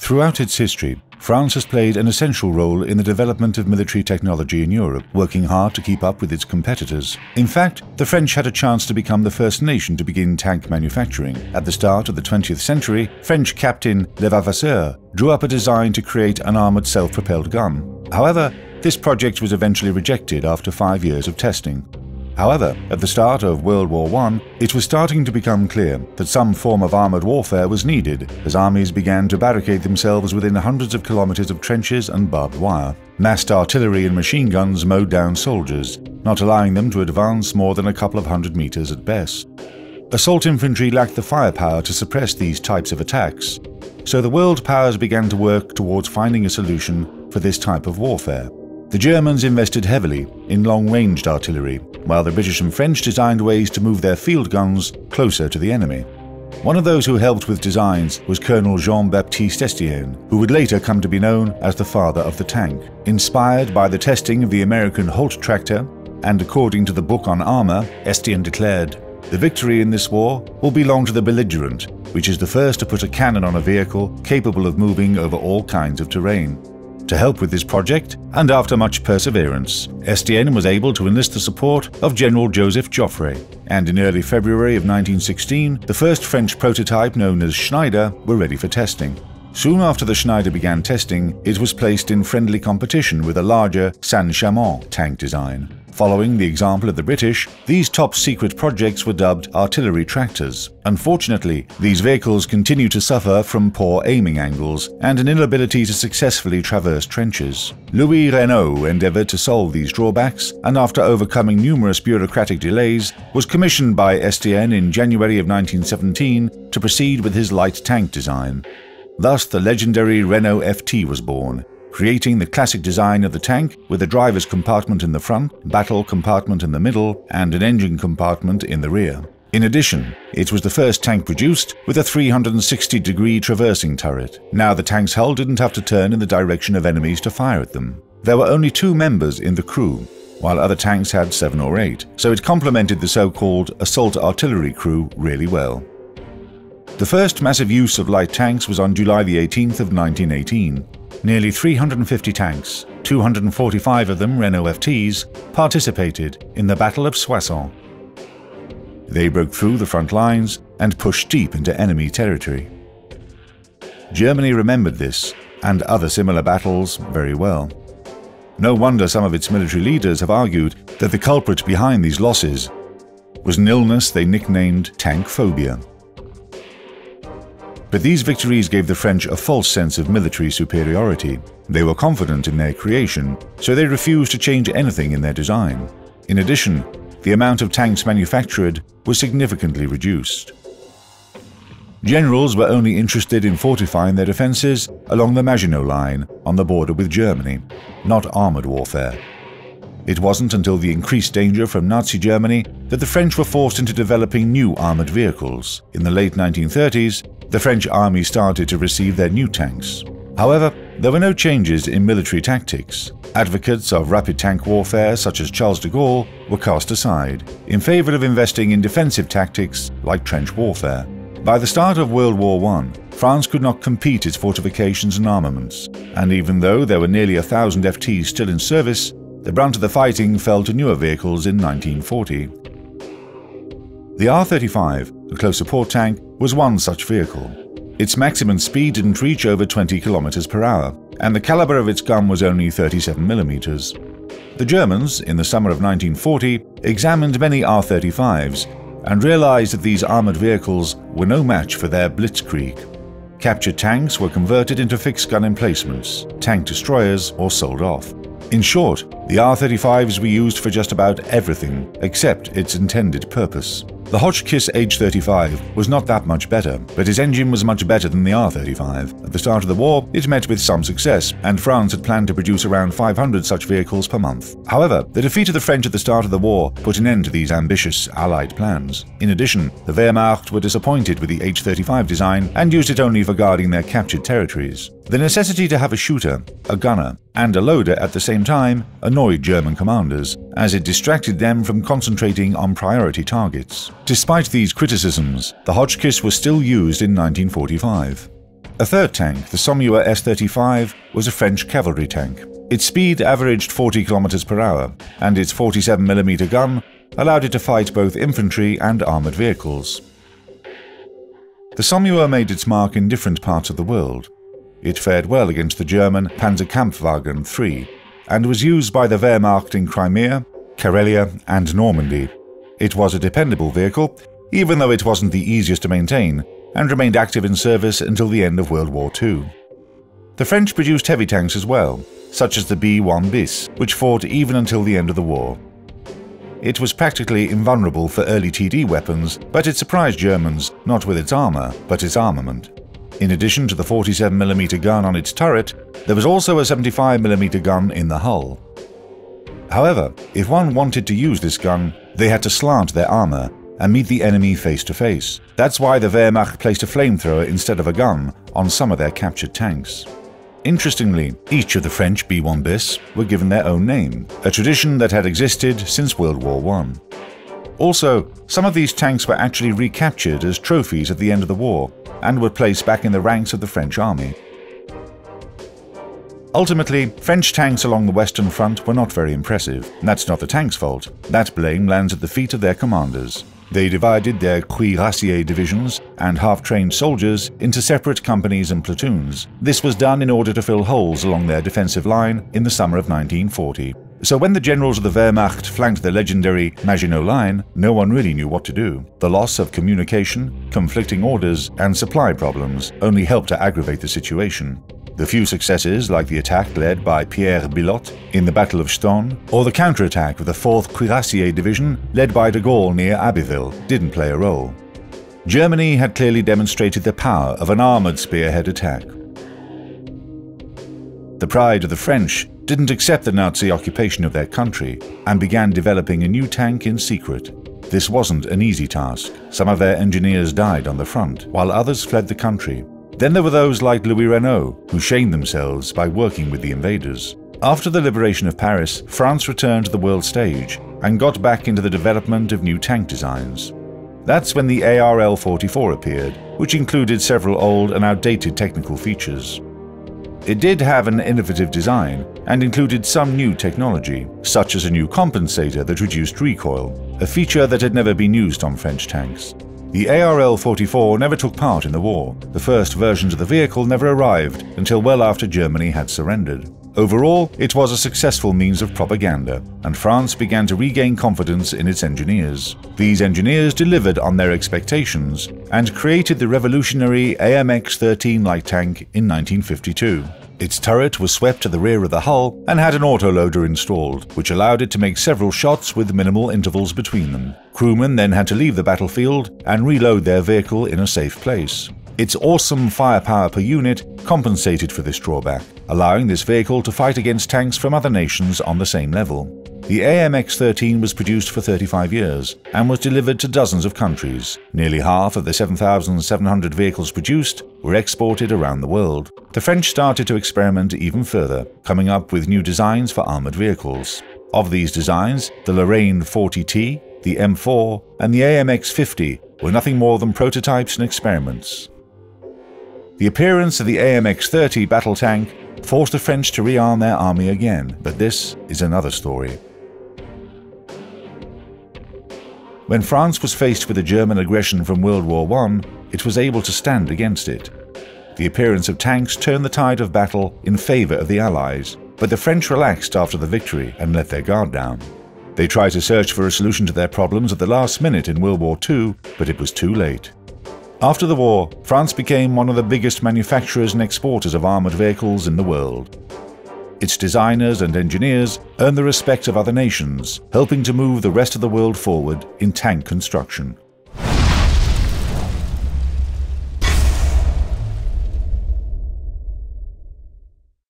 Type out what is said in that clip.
Throughout its history, France has played an essential role in the development of military technology in Europe, working hard to keep up with its competitors. In fact, the French had a chance to become the first nation to begin tank manufacturing. At the start of the 20th century, French captain Levavasseur drew up a design to create an armoured self-propelled gun. However, this project was eventually rejected after 5 years of testing. However, at the start of World War I, it was starting to become clear that some form of armoured warfare was needed as armies began to barricade themselves within hundreds of kilometres of trenches and barbed wire. Massed artillery and machine guns mowed down soldiers, not allowing them to advance more than a couple of hundred metres at best. Assault infantry lacked the firepower to suppress these types of attacks, so the world powers began to work towards finding a solution for this type of warfare. The Germans invested heavily in long-ranged artillery, while the British and French designed ways to move their field guns closer to the enemy. One of those who helped with designs was Colonel Jean-Baptiste Estienne, who would later come to be known as the father of the tank. Inspired by the testing of the American Holt tractor, and according to the book on armour, Estienne declared, "The victory in this war will belong to the belligerent, which is the first to put a cannon on a vehicle capable of moving over all kinds of terrain." To help with this project, and after much perseverance, Estienne was able to enlist the support of General Joseph Joffre, and in early February of 1916, the first French prototype known as Schneider were ready for testing. Soon after the Schneider began testing, it was placed in friendly competition with a larger Saint-Chamond tank design. Following the example of the British, these top-secret projects were dubbed artillery tractors. Unfortunately, these vehicles continue to suffer from poor aiming angles and an inability to successfully traverse trenches. Louis Renault endeavoured to solve these drawbacks, and after overcoming numerous bureaucratic delays, was commissioned by Estienne in January of 1917 to proceed with his light tank design. Thus, the legendary Renault FT was born, creating the classic design of the tank with a driver's compartment in the front, battle compartment in the middle, and an engine compartment in the rear. In addition, it was the first tank produced with a 360-degree traversing turret. Now the tank's hull didn't have to turn in the direction of enemies to fire at them. There were only 2 members in the crew, while other tanks had 7 or 8, so it complemented the so-called assault artillery crew really well. The first massive use of light tanks was on July the 18th of 1918. Nearly 350 tanks, 245 of them Renault FTs, participated in the Battle of Soissons. They broke through the front lines and pushed deep into enemy territory. Germany remembered this, and other similar battles, very well. No wonder some of its military leaders have argued that the culprit behind these losses was an illness they nicknamed tank phobia. But these victories gave the French a false sense of military superiority. They were confident in their creation, so they refused to change anything in their design. In addition, the amount of tanks manufactured was significantly reduced. Generals were only interested in fortifying their defences along the Maginot Line on the border with Germany, not armoured warfare. It wasn't until the increased danger from Nazi Germany that the French were forced into developing new armoured vehicles. In the late 1930s, the French army started to receive their new tanks. However, there were no changes in military tactics. Advocates of rapid tank warfare such as Charles de Gaulle were cast aside, in favour of investing in defensive tactics like trench warfare. By the start of World War I, France could not compete its fortifications and armaments, and even though there were nearly 1,000 FTs still in service, the brunt of the fighting fell to newer vehicles in 1940. The R-35, the close support tank, was one such vehicle. Its maximum speed didn't reach over 20 km per hour, and the caliber of its gun was only 37 mm. The Germans, in the summer of 1940, examined many R-35s and realized that these armored vehicles were no match for their blitzkrieg. Captured tanks were converted into fixed-gun emplacements, tank destroyers, or sold off. In short, the R-35s were used for just about everything except its intended purpose. The Hotchkiss H-35 was not that much better, but its engine was much better than the R-35. At the start of the war, it met with some success, and France had planned to produce around 500 such vehicles per month. However, the defeat of the French at the start of the war put an end to these ambitious Allied plans. In addition, the Wehrmacht were disappointed with the H-35 design and used it only for guarding their captured territories. The necessity to have a shooter, a gunner, and a loader at the same time annoyed German commanders, as it distracted them from concentrating on priority targets. Despite these criticisms, the Hotchkiss was still used in 1945. A third tank, the Somme S-35, was a French cavalry tank. Its speed averaged 40 km per hour, and its 47mm gun allowed it to fight both infantry and armoured vehicles. The Somme made its mark in different parts of the world. It fared well against the German Panzerkampfwagen III, and was used by the Wehrmacht in Crimea, Karelia and Normandy. It was a dependable vehicle, even though it wasn't the easiest to maintain, and remained active in service until the end of World War II. The French produced heavy tanks as well, such as the B-1 bis, which fought even until the end of the war. It was practically invulnerable for early TD weapons, but it surprised Germans not with its armour, but its armament. In addition to the 47mm gun on its turret, there was also a 75mm gun in the hull. However, if one wanted to use this gun, they had to slant their armour and meet the enemy face to face. That's why the Wehrmacht placed a flamethrower instead of a gun on some of their captured tanks. Interestingly, each of the French B-1 bis were given their own name, a tradition that had existed since World War I. Also, some of these tanks were actually recaptured as trophies at the end of the war, and were placed back in the ranks of the French army. Ultimately, French tanks along the Western Front were not very impressive. That's not the tanks' fault. That blame lands at the feet of their commanders. They divided their cuirassier divisions and half-trained soldiers into separate companies and platoons. This was done in order to fill holes along their defensive line in the summer of 1940. So when the generals of the Wehrmacht flanked the legendary Maginot Line, no one really knew what to do. The loss of communication, conflicting orders, and supply problems only helped to aggravate the situation. The few successes, like the attack led by Pierre Billotte in the Battle of Stonne, or the counterattack of the 4th Cuirassier Division led by de Gaulle near Abbeville, didn't play a role. Germany had clearly demonstrated the power of an armoured spearhead attack. The pride of the French didn't accept the Nazi occupation of their country and began developing a new tank in secret. This wasn't an easy task. Some of their engineers died on the front, while others fled the country. Then there were those like Louis Renault, who shamed themselves by working with the invaders. After the liberation of Paris, France returned to the world stage and got back into the development of new tank designs. That's when the ARL-44 appeared, which included several old and outdated technical features. It did have an innovative design and included some new technology, such as a new compensator that reduced recoil, a feature that had never been used on French tanks. The ARL-44 never took part in the war. The first versions of the vehicle never arrived until well after Germany had surrendered. Overall, it was a successful means of propaganda, and France began to regain confidence in its engineers. These engineers delivered on their expectations and created the revolutionary AMX-13 light tank in 1952. Its turret was swept to the rear of the hull and had an autoloader installed, which allowed it to make several shots with minimal intervals between them. Crewmen then had to leave the battlefield and reload their vehicle in a safe place. Its awesome firepower per unit compensated for this drawback, allowing this vehicle to fight against tanks from other nations on the same level. The AMX-13 was produced for 35 years and was delivered to dozens of countries. Nearly half of the 7,700 vehicles produced were exported around the world. The French started to experiment even further, coming up with new designs for armoured vehicles. Of these designs, the Lorraine 40T, the M4, and the AMX-50 were nothing more than prototypes and experiments. The appearance of the AMX-30 battle tank forced the French to rearm their army again, but this is another story. When France was faced with the German aggression from World War I, it was able to stand against it. The appearance of tanks turned the tide of battle in favour of the Allies, but the French relaxed after the victory and let their guard down. They tried to search for a solution to their problems at the last minute in World War II, but it was too late. After the war, France became one of the biggest manufacturers and exporters of armoured vehicles in the world. Its designers and engineers earned the respect of other nations, helping to move the rest of the world forward in tank construction.